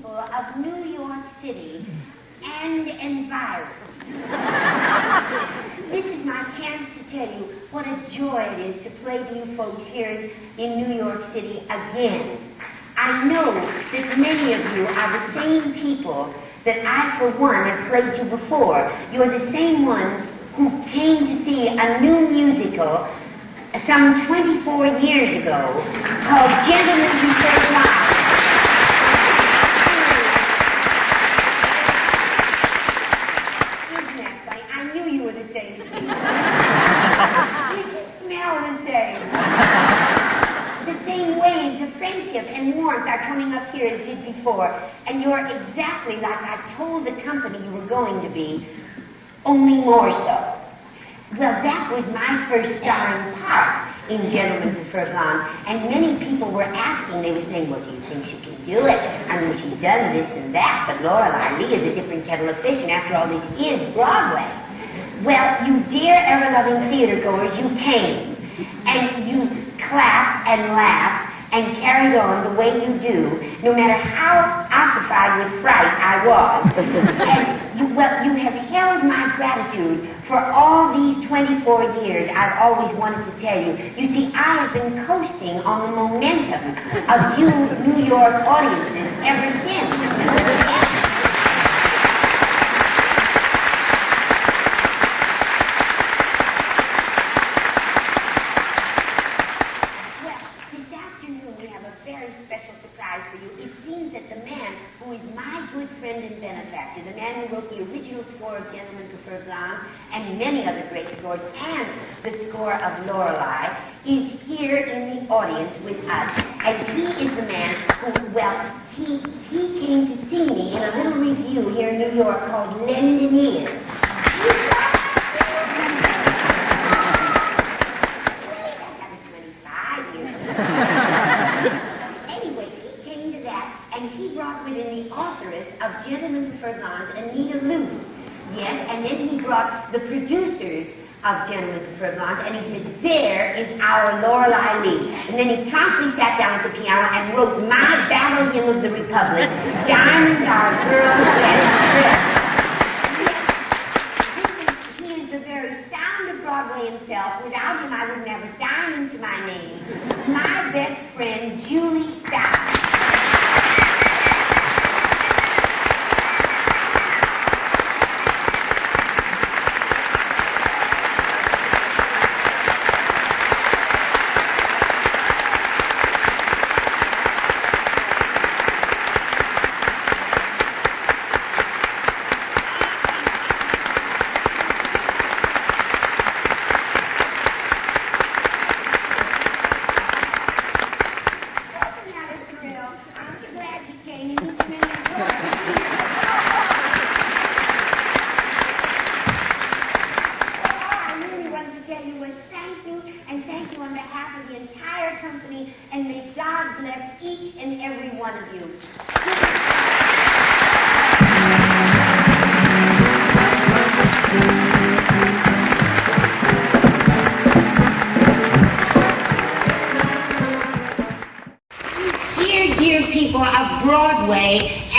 people of New York City and environs. This is my chance to tell you what a joy it is to play to you folks here in New York City again. I know that many of you are the same people that I, for one, have played to before. You're the same ones who came to see a new musical some 24 years ago called Gentlemen Who First Live. Isn't that funny? I knew you were the same. You just smell the same. The same waves of friendship and warmth are coming up here as did before, and you're exactly like I told the company you were going to be, only more so. Well, that was my first starring part in Gentlemen Prefer Blonde, and many people were asking, they were saying, well, do you think she can do it? I mean, she's done this and that, but Lorelei Lee is a different kettle of fish, and after all, this is Broadway. Well, you dear ever-loving theater-goers, you came, and you clapped and laughed and carried on the way you do, no matter how ossified with fright I was. And you have held my gratitude for all these 24 years. I've always wanted to tell you. You see, I have been coasting on the momentum of you New York audiences ever since. And benefactor, the man who wrote the original score of Gentlemen Prefer Blonde and many other great scores, and the score of Lorelei, is here in the audience with us. And he is the man who, well, he came to see me in a little review here in New York called Lending In. And he brought with him the authoress of Gentlemen Prefer Blonde, Anita Luce. Yes, and then he brought the producers of Gentlemen Prefer Blonde, and he said, there is our Lorelei Lee. And then he promptly sat down at the piano and wrote my battle hymn of the Republic, Diamonds Are a Girl's Best Friend. Yes, he is the very sound of Broadway himself. Without him, I wouldn't have a diamond to my name. My best friend, Julie Stiles.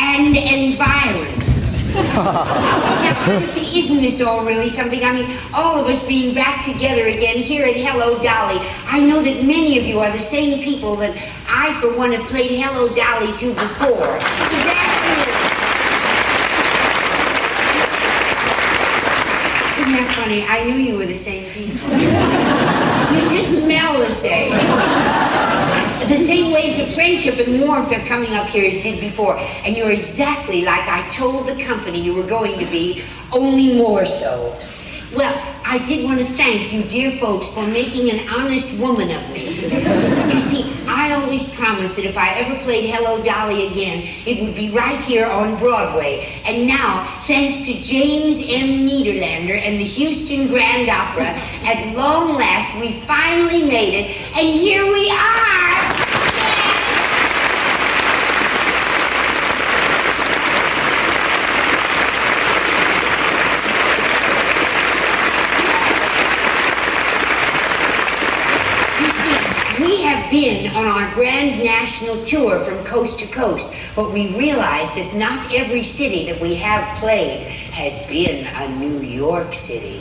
And environs. Now, honestly, isn't this all really something? I mean, all of us being back together again here at Hello, Dolly. I know that many of you are the same people that I, for one, have played Hello, Dolly to before. Isn't that funny? I knew you were the same people. You just smell the same. The same waves of friendship and warmth are coming up here as did before, and you're exactly like I told the company you were going to be, only more so. Well, I did want to thank you dear folks for making an honest woman of me. You see, I always promised that if I ever played Hello, Dolly again, it would be right here on Broadway. And now, thanks to James M. Niederlander and the Houston Grand Opera, at long last, we finally made it, and here we are! Been on our grand national international tour from coast to coast, but we realized that not every city that we have played has been a New York City.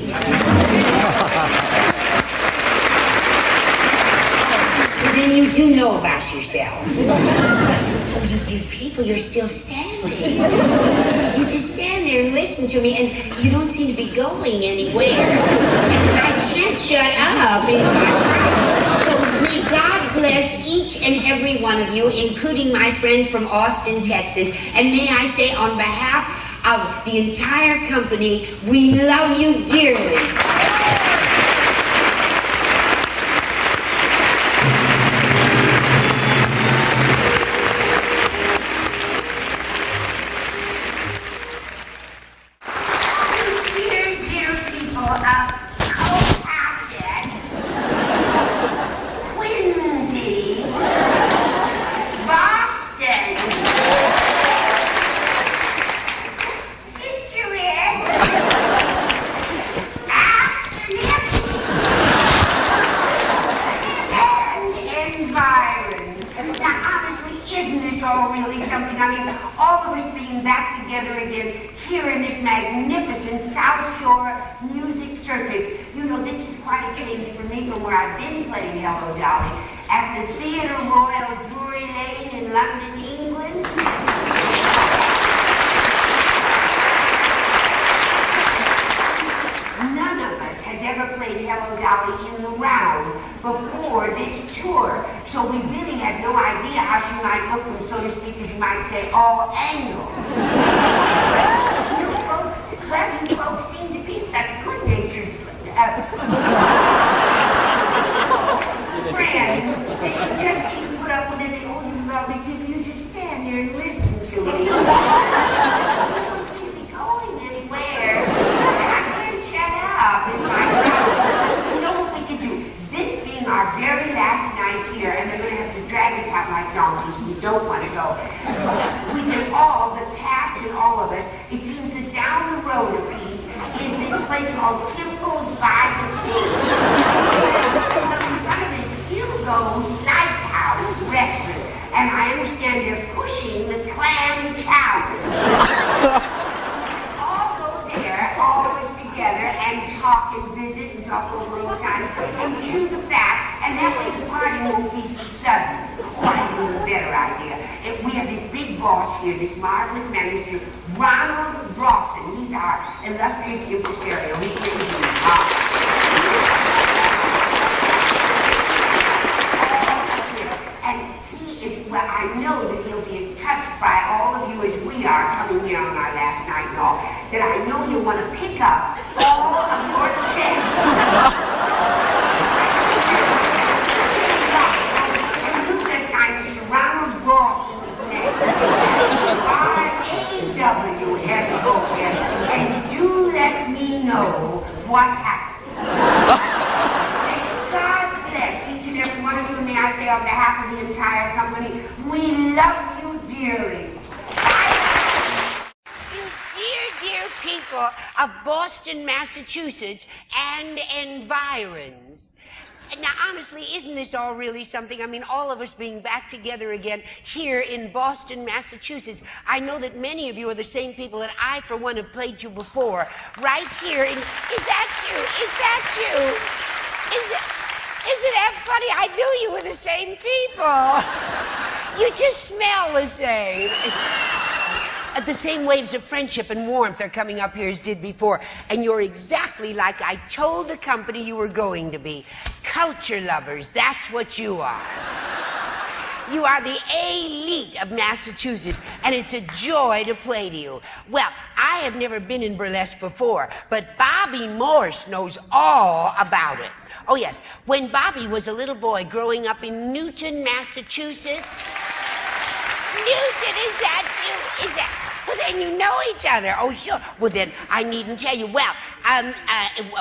But then you do know about yourselves. Oh, you dear people, you're still standing. You just stand there and listen to me, and you don't seem to be going anywhere. And I can't shut up, is my problem. So may God bless each and every one of you, including my friends from Austin, Texas. And may I say, on behalf of the entire company, we love you dearly. Dolly, at the Theatre Royal Drury Lane in London, England. None of us has ever played Hello Dolly in the round before this tour, so we really had no idea how she might look from, so to speak, as you might say, all angles. You folks seem to be such good-natured friends. They just seem to put up with it. Oh, you lovely people, you just stand there and listen to me. You don't seem to be going anywhere. And I can't shut up. It's my problem. You know what we could do? This being our very last night here, and they're going to have to drag us out like donkeys, we don't want to go. We can all, the cast and all of us, it seems that down the road a piece is this place called Kimball's by the Sea. In front of it is Hugo's Lighthouse Restaurant, and I understand they're pushing the clam chowder. All go there, always together, and talk and visit and talk over all the time, and chew the fat, and that way the party won't be so sudden. Oh, I have a better idea. We have this big boss here, this marvelous man, Mr. Ronald Broughton. He's our illustrious impresario. He's really well, I know that he'll be as touched by all of you as we are coming here on our last night and all, that I know he'll want to pick up all of your checks. Mr. Ronald Broughton's name. R-A-W-S-O-N. And do let me know what happened. God bless each and every one of you, and may I say on behalf of the entire company, we love you dearly. You dear people of Boston, Massachusetts, and environs. Now, honestly, isn't this all really something? I mean, all of us being back together again here in Boston, Massachusetts. I know that many of you are the same people that I, for one, have played to before. Right here in... Is that you? Is that you? Isn't that funny? I knew you were the same people. You just smell the same. The same waves of friendship and warmth are coming up here as did before. And you're exactly like I told the company you were going to be. Culture lovers, that's what you are. You are the elite of Massachusetts, and it's a joy to play to you. Well, I have never been in burlesque before, but Bobby Morse knows all about it. Oh, yes. When Bobby was a little boy growing up in Newton, Massachusetts... Newton, is that you? Is that... Well, then you know each other. Oh, sure. Well, then I needn't tell you. Well,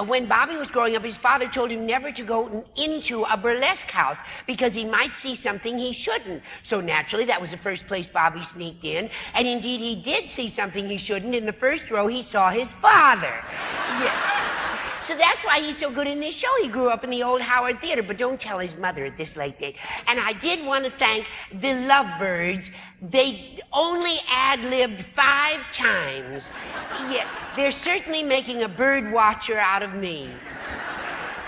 when Bobby was growing up, his father told him never to go into a burlesque house because he might see something he shouldn't. So naturally, that was the first place Bobby sneaked in. And indeed, he did see something he shouldn't. In the first row, he saw his father. Yeah. So that's why he's so good in this show. He grew up in the old Howard Theater, but don't tell his mother at this late date. And I did want to thank the Lovebirds. They only ad-libbed 5 times. Yeah, they're certainly making a bird watcher out of me.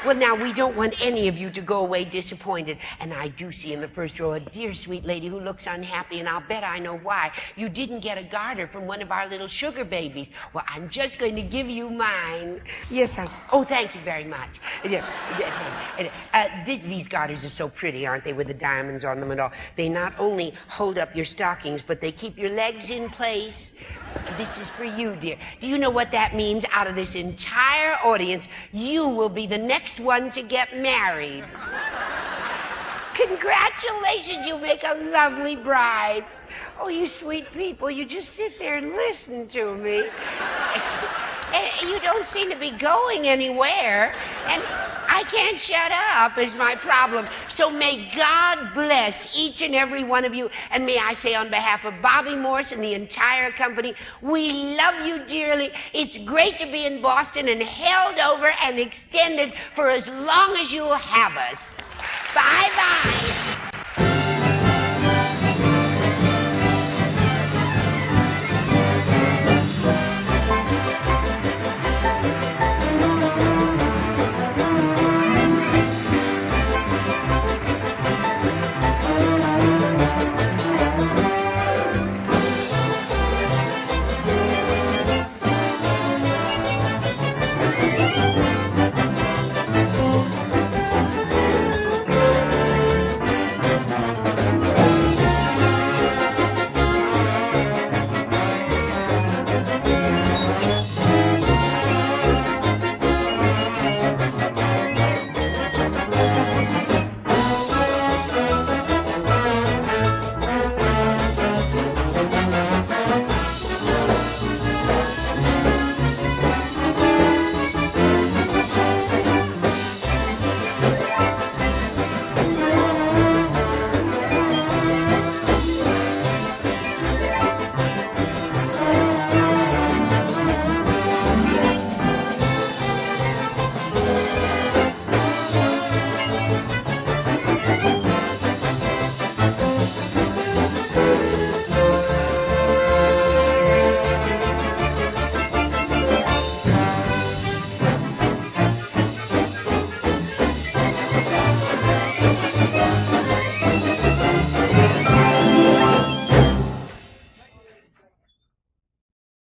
Well, now, we don't want any of you to go away disappointed. And I do see in the first row a dear, sweet lady who looks unhappy, and I'll bet I know why. You didn't get a garter from one of our little sugar babies. Well, I'm just going to give you mine. Yes, oh, thank you very much. Yes. These garters are so pretty, aren't they, with the diamonds on them and all. They not only hold up your stockings, but they keep your legs in place. This is for you, dear. Do you know what that means? Out of this entire audience, you will be the next one to get married. Congratulations, you make a lovely bride. Oh, you sweet people, you just sit there and listen to me. And you don't seem to be going anywhere. And I can't shut up is my problem. So may God bless each and every one of you. And may I say on behalf of Bobby Morse and the entire company, we love you dearly. It's great to be in Boston and held over and extended for as long as you'll have us. Bye-bye.